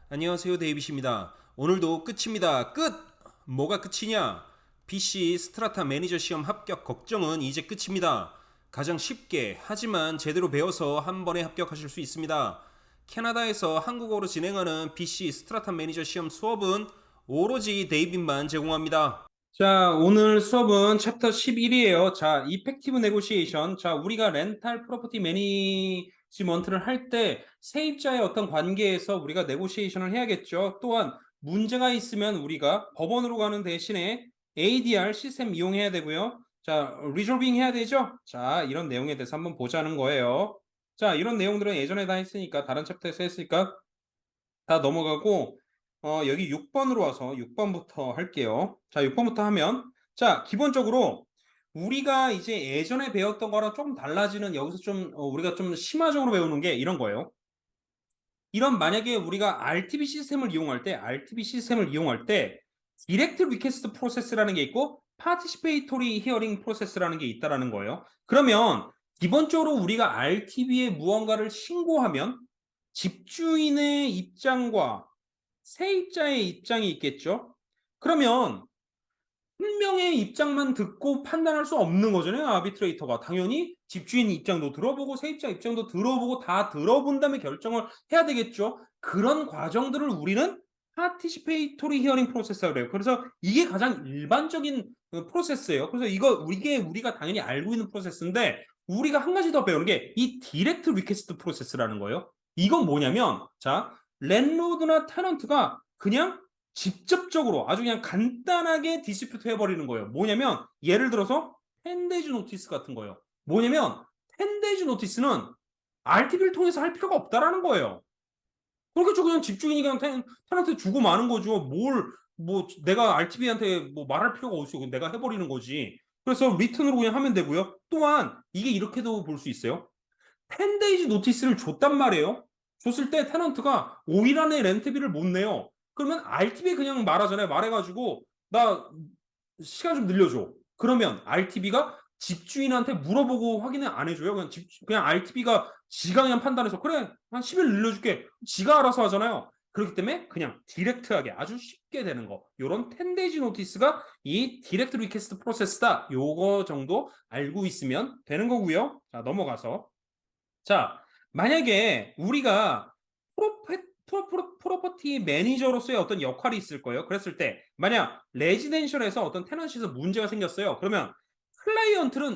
안녕하세요, 데이빗입니다. 오늘도 끝입니다. 끝! 뭐가 끝이냐? PC 스트라타 매니저 시험 합격 걱정은 이제 끝입니다. 가장 쉽게 하지만 제대로 배워서 한 번에 합격하실 수 있습니다. 캐나다에서 한국어로 진행하는 PC 스트라타 매니저 시험 수업은 오로지 데이빗만 제공합니다. 자, 오늘 수업은 챕터 11이에요. 자, 이펙티브 네고시에이션. 자, 우리가 렌탈 프로퍼티 매니지먼트를 할 때 세입자의 어떤 관계에서 우리가 네고시에이션을 해야겠죠. 또한 문제가 있으면 우리가 법원으로 가는 대신에 ADR 시스템 이용해야 되고요. 자, 리졸빙 해야 되죠. 자, 이런 내용에 대해서 한번 보자는 거예요. 자, 이런 내용들은 예전에 다 했으니까 다른 챕터에서 했으니까 다 넘어가고 여기 6번으로 와서 6번부터 할게요. 자, 6번부터 하면 자, 기본적으로 우리가 이제 예전에 배웠던 거랑 조금 달라지는 여기서 좀 우리가 좀 심화적으로 배우는 게 이런 거예요. 이런 만약에 우리가 RTB 시스템을 이용할 때 디렉트 리퀘스트 프로세스라는 게 있고 파티시페이토리 히어링 프로세스라는 게 있다라는 거예요. 그러면 기본적으로 우리가 RTB에 무언가를 신고하면 집주인의 입장과 세입자의 입장이 있겠죠. 그러면 한 명의 입장만 듣고 판단할 수 없는 거잖아요. 아비트레이터가 당연히 집주인 입장도 들어보고 세입자 입장도 들어보고 다 들어본 다음에 결정을 해야 되겠죠. 그런 과정들을 우리는 파티시페이토리 히어링 프로세스라고 그래요. 그래서 이게 가장 일반적인 프로세스예요. 그래서 이게 우리가 당연히 알고 있는 프로세스인데 우리가 한 가지 더 배우는 게 이 디렉트 리퀘스트 프로세스라는 거예요. 이건 뭐냐면 자, 랜로드나 테넌트가 그냥 직접적으로 아주 그냥 간단하게 디스퓨트 해버리는 거예요. 뭐냐면 예를 들어서 10days 노티스 같은 거예요. 뭐냐면 10days 노티스는 RTB를 통해서 할 필요가 없다라는 거예요. 그렇겠죠. 그냥 집주인이 그냥 테넌트 주고 마는 거죠. 뭐 내가 RTB한테 뭐 말할 필요가 없어요. 내가 해버리는 거지. 그래서 리턴으로 그냥 하면 되고요. 또한 이게 이렇게도 볼 수 있어요. 10days 노티스를 줬단 말이에요. 줬을 때 테넌트가 5일 안에 렌트비를 못 내요. 그러면 RTB에 그냥 말하잖아요. 말해가지고 나 시간 좀 늘려줘. 그러면 RTB가 집주인한테 물어보고 확인을 안 해줘요. 그냥 RTB가 지가 그냥 판단해서 그래 한 10일 늘려줄게. 지가 알아서 하잖아요. 그렇기 때문에 그냥 디렉트하게 아주 쉽게 되는 거. 요런 10days 노티스가 이 디렉트 리퀘스트 프로세스다. 요거 정도 알고 있으면 되는 거고요. 자, 넘어가서 자, 만약에 우리가 프로퍼티 매니저로서의 어떤 역할이 있을 거예요. 그랬을 때 만약 레지덴셜에서 어떤 테넌시에서 문제가 생겼어요. 그러면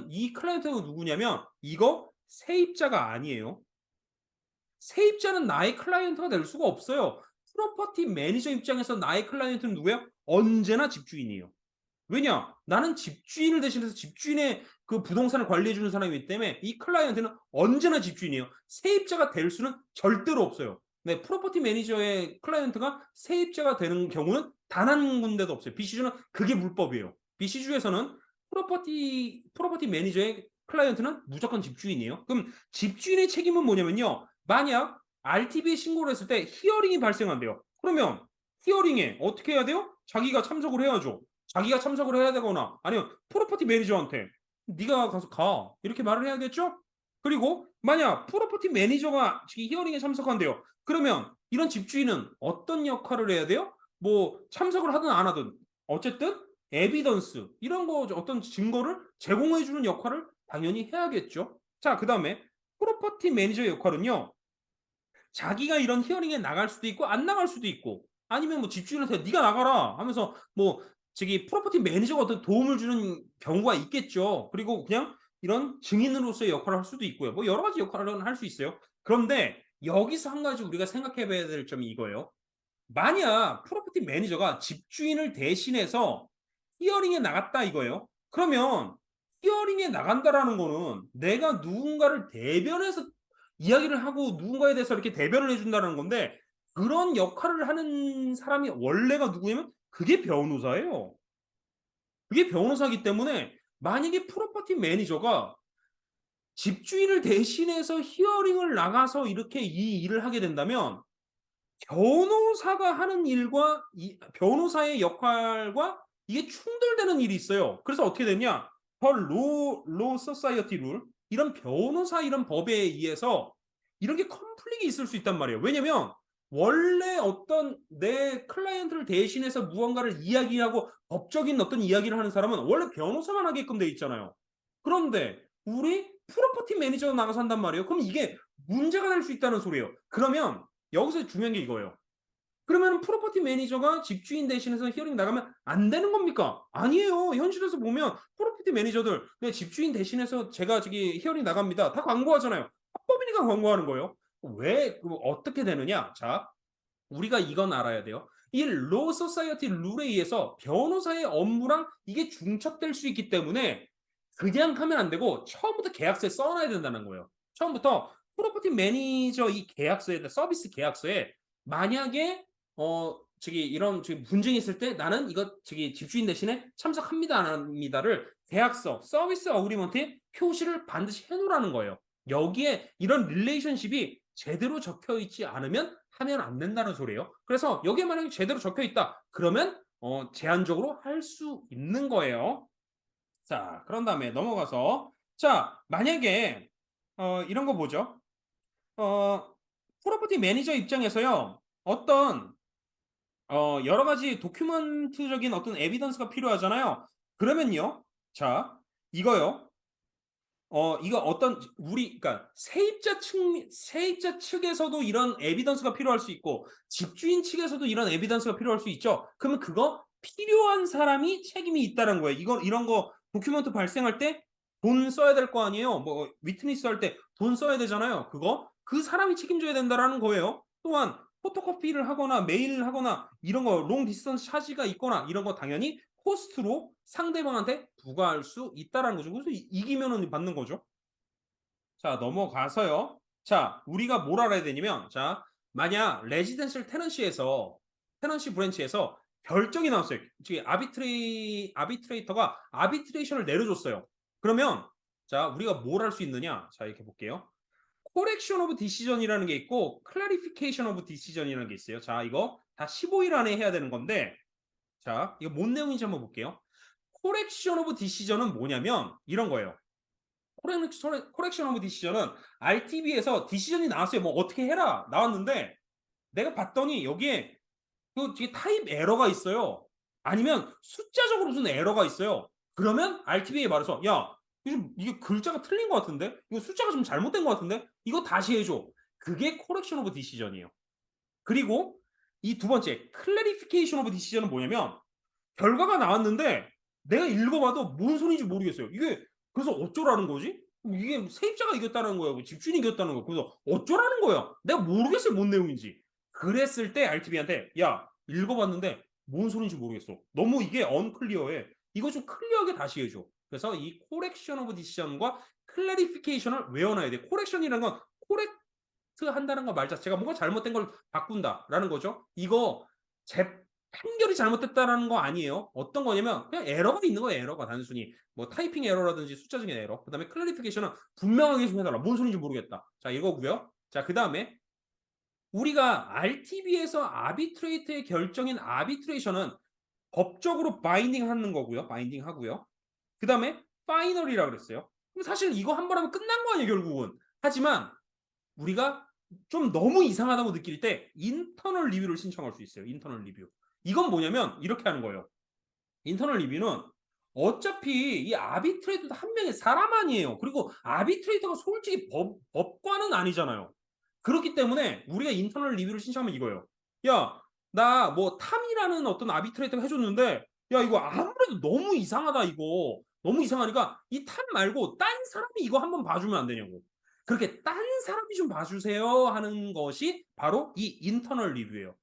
이 클라이언트가 누구냐면 이거 세입자가 아니에요. 세입자는 나의 클라이언트가 될 수가 없어요. 프로퍼티 매니저 입장에서 나의 클라이언트는 누구예요? 언제나 집주인이에요. 왜냐? 나는 집주인을 대신해서 집주인의 그 부동산을 관리해 주는 사람이기 때문에 이 클라이언트는 언제나 집주인이에요. 세입자가 될 수는 절대로 없어요. 네, 프로퍼티 매니저의 클라이언트가 세입자가 되는 경우는 단 한 군데도 없어요. BC주는 그게 물법이에요. BC주에서는 프로퍼티 매니저의 클라이언트는 무조건 집주인이에요. 그럼 집주인의 책임은 뭐냐면요. 만약 RTB에 신고를 했을 때 히어링이 발생한대요. 그러면 히어링에 어떻게 해야 돼요? 자기가 참석을 해야죠. 자기가 참석을 해야 되거나 아니면 프로퍼티 매니저한테 네가 가서 가 이렇게 말을 해야겠죠? 그리고 만약 프로퍼티 매니저가 히어링에 참석한대요. 그러면 이런 집주인은 어떤 역할을 해야 돼요? 뭐 참석을 하든 안 하든 어쨌든 에비던스 이런 거 어떤 증거를 제공해 주는 역할을 당연히 해야겠죠. 자, 그다음에 프로퍼티 매니저의 역할은요. 자기가 이런 히어링에 나갈 수도 있고 안 나갈 수도 있고 아니면 뭐 집주인한테 네가 나가라 하면서 뭐 저기 프로퍼티 매니저가 어떤 도움을 주는 경우가 있겠죠. 그리고 그냥 이런 증인으로서의 역할을 할 수도 있고요. 뭐 여러 가지 역할을 할 수 있어요. 그런데 여기서 한 가지 우리가 생각해 봐야 될 점이 이거예요. 만약 프로퍼티 매니저가 집주인을 대신해서 히어링에 나갔다 이거예요. 그러면 히어링에 나간다라는 거는 내가 누군가를 대변해서 이야기를 하고 누군가에 대해서 이렇게 대변을 해준다는 건데 그런 역할을 하는 사람이 원래가 누구냐면 그게 변호사예요. 그게 변호사기 때문에 만약에 프로퍼티 매니저가 집주인을 대신해서 히어링을 나가서 이렇게 이 일을 하게 된다면 변호사가 하는 일과 변호사의 역할과 이게 충돌되는 일이 있어요. 그래서 어떻게 되냐? 로 소사이어티 룰 이런 변호사 이런 법에 의해서 이런 게 컨플릭이 있을 수 있단 말이에요. 왜냐면 원래 어떤 내 클라이언트를 대신해서 무언가를 이야기하고 법적인 어떤 이야기를 하는 사람은 원래 변호사만 하게끔 돼 있잖아요. 그런데 우리 프로퍼티 매니저가 나가서 한단 말이에요. 그럼 이게 문제가 될 수 있다는 소리예요. 그러면 여기서 중요한 게 이거예요. 그러면 프로퍼티 매니저가 집주인 대신해서 히어링 나가면 안 되는 겁니까? 아니에요. 현실에서 보면 프로퍼티 매니저들 그냥 집주인 대신해서 제가 저기 히어링 나갑니다. 다 광고하잖아요. 합법이니까 광고하는 거예요. 왜 어떻게 되느냐? 자, 우리가 이건 알아야 돼요. 이 로 소사이어티 룰에 의해서 변호사의 업무랑 이게 중첩될 수 있기 때문에 그냥 하면 안 되고 처음부터 계약서에 써놔야 된다는 거예요. 처음부터 프로퍼티 매니저 이 계약서에 서비스 계약서에 만약에 저기 이런 저기 분쟁이 있을 때 나는 이거 저기 집주인 대신에 참석합니다 안 합니다를 계약서 서비스 어그리먼트에 표시를 반드시 해 놓으라는 거예요. 여기에 이런 릴레이션십이 제대로 적혀 있지 않으면 하면 안 된다는 소리예요. 그래서 여기에 만약에 제대로 적혀 있다. 그러면 제한적으로 할 수 있는 거예요. 자, 그런 다음에 넘어가서 자, 만약에 이런 거 보죠. 어 프로퍼티 매니저 입장에서요. 어떤 여러 가지 도큐먼트적인 어떤 에비던스가 필요하잖아요. 그러면요. 자, 이거요. 이거 어떤 우리 그러니까 세입자 측에서도 이런 에비던스가 필요할 수 있고 집주인 측에서도 이런 에비던스가 필요할 수 있죠. 그러면 그거 필요한 사람이 책임이 있다는 거예요. 이거 이런 거 도큐멘트 발생할 때 돈 써야 될 거 아니에요. 뭐 위트니스 할 때 돈 써야 되잖아요. 그거 그 사람이 책임져야 된다라는 거예요. 또한 포토코피를 하거나 메일을 하거나 이런 거 롱 디스턴스 차지가 있거나 이런 거 당연히 코스트로 상대방한테 부과할 수 있다라는 거죠. 그래서 이기면은 받는 거죠. 자, 넘어가서요. 자, 우리가 뭘 알아야 되냐면 자, 만약 레지던셜 테넌시 브랜치에서 결정이 나왔어요. 지금 아비트레이터가 아비트레이션을 내려줬어요. 그러면 자, 우리가 뭘 할 수 있느냐? 자, 이렇게 볼게요. 코렉션 오브 디시전이라는 게 있고 클래리피케이션 오브 디시전이라는 게 있어요. 자, 이거 다 15일 안에 해야 되는 건데 자, 이거 뭔 내용인지 한번 볼게요. 코렉션 오브 디시전은 뭐냐면 이런 거예요. 코렉션 오브 디시전은 RTB에서 디시전이 나왔어요. 뭐 어떻게 해라 나왔는데 내가 봤더니 여기에 그 뒤에 타입 에러가 있어요. 아니면 숫자적으로 무슨 에러가 있어요. 그러면 RTB에 말해서 야 이게 글자가 틀린 것 같은데 이거 숫자가 좀 잘못된 것 같은데 이거 다시 해줘. 그게 코렉션 오브 디시전이에요. 그리고 이 두 번째 클래리피케이션 오브 디시전은 뭐냐면 결과가 나왔는데 내가 읽어봐도 뭔 소리인지 모르겠어요. 이게 그래서 어쩌라는 거지? 이게 세입자가 이겼다는 거야. 뭐 집주인이 이겼다는 거야. 그래서 어쩌라는 거야. 내가 모르겠어요. 뭔 내용인지. 그랬을 때 RTB한테 야 읽어봤는데 뭔 소리인지 모르겠어. 너무 이게 언클리어해. 이거 좀 클리어하게 다시 해줘. 그래서 이 코렉션 오브 디시전과 클래리피케이션을 외워놔야 돼. 코렉션이라는 건 코렉트 한다는 거 말 자체가 뭔가 잘못된 걸 바꾼다라는 거죠. 이거 재 판결이 잘못됐다라는 거 아니에요. 어떤 거냐면 그냥 에러가 있는 거예요. 에러가 단순히 뭐 타이핑 에러라든지 숫자적인 에러. 그다음에 클래리피케이션은 분명하게 좀 해달라. 뭔 소리인지 모르겠다. 자 이거고요. 자 그다음에 우리가 RTB에서 아비트레이트의 결정인 아비트레이션은 법적으로 바인딩 하는 거고요. 바인딩 하고요. 그다음에 파이널이라고 그랬어요. 사실 이거 한 번 하면 끝난 거 아니에요, 결국은. 하지만 우리가 좀 너무 이상하다고 느낄 때 인터널 리뷰를 신청할 수 있어요. 인터널 리뷰. 이건 뭐냐면 이렇게 하는 거예요. 인터널 리뷰는 어차피 이 아비트레이터도 한 명의 사람 아니에요. 그리고 아비트레이터가 솔직히 법관은 아니잖아요. 그렇기 때문에 우리가 인터널 리뷰를 신청하면 이거예요. 야, 나 뭐 탐이라는 어떤 아비트레이터가 해줬는데, 야, 이거 아무래도 너무 이상하다, 이거. 너무 이상하니까 이 탐 말고 딴 사람이 이거 한번 봐주면 안 되냐고. 그렇게 딴 사람이 좀 봐주세요 하는 것이 바로 이 인터널 리뷰예요.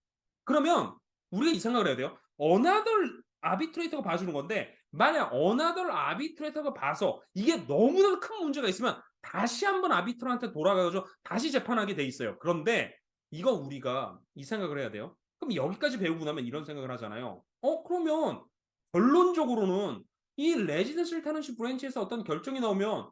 그러면 우리가 이 생각을 해야 돼요. 어나덜 아비트레이터가 봐주는 건데 만약 어나덜 아비트레이터가 봐서 이게 너무나 큰 문제가 있으면 다시 한번 아비트한테 돌아가서 다시 재판하게 돼 있어요. 그런데 이거 우리가 이 생각을 해야 돼요. 그럼 여기까지 배우고 나면 이런 생각을 하잖아요. 그러면 결론적으로는 이 레지던셜 테넌시 브랜치에서 어떤 결정이 나오면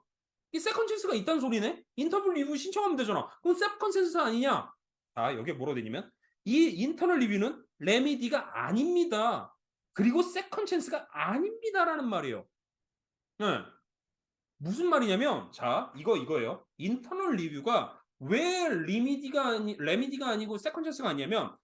이 세컨 찬스가 있다는 소리네? 인터뷰 리뷰 신청하면 되잖아. 그럼 세컨 찬스 아니냐? 자, 여기에 뭐로 되냐면 이 인터널 리뷰는 레미디가 아닙니다. 그리고 세컨 찬스가 아닙니다라는 말이에요. 네. 무슨 말이냐면 자, 이거예요. 인터널 리뷰가 왜 레미디가 아니고 세컨 찬스가 아니냐면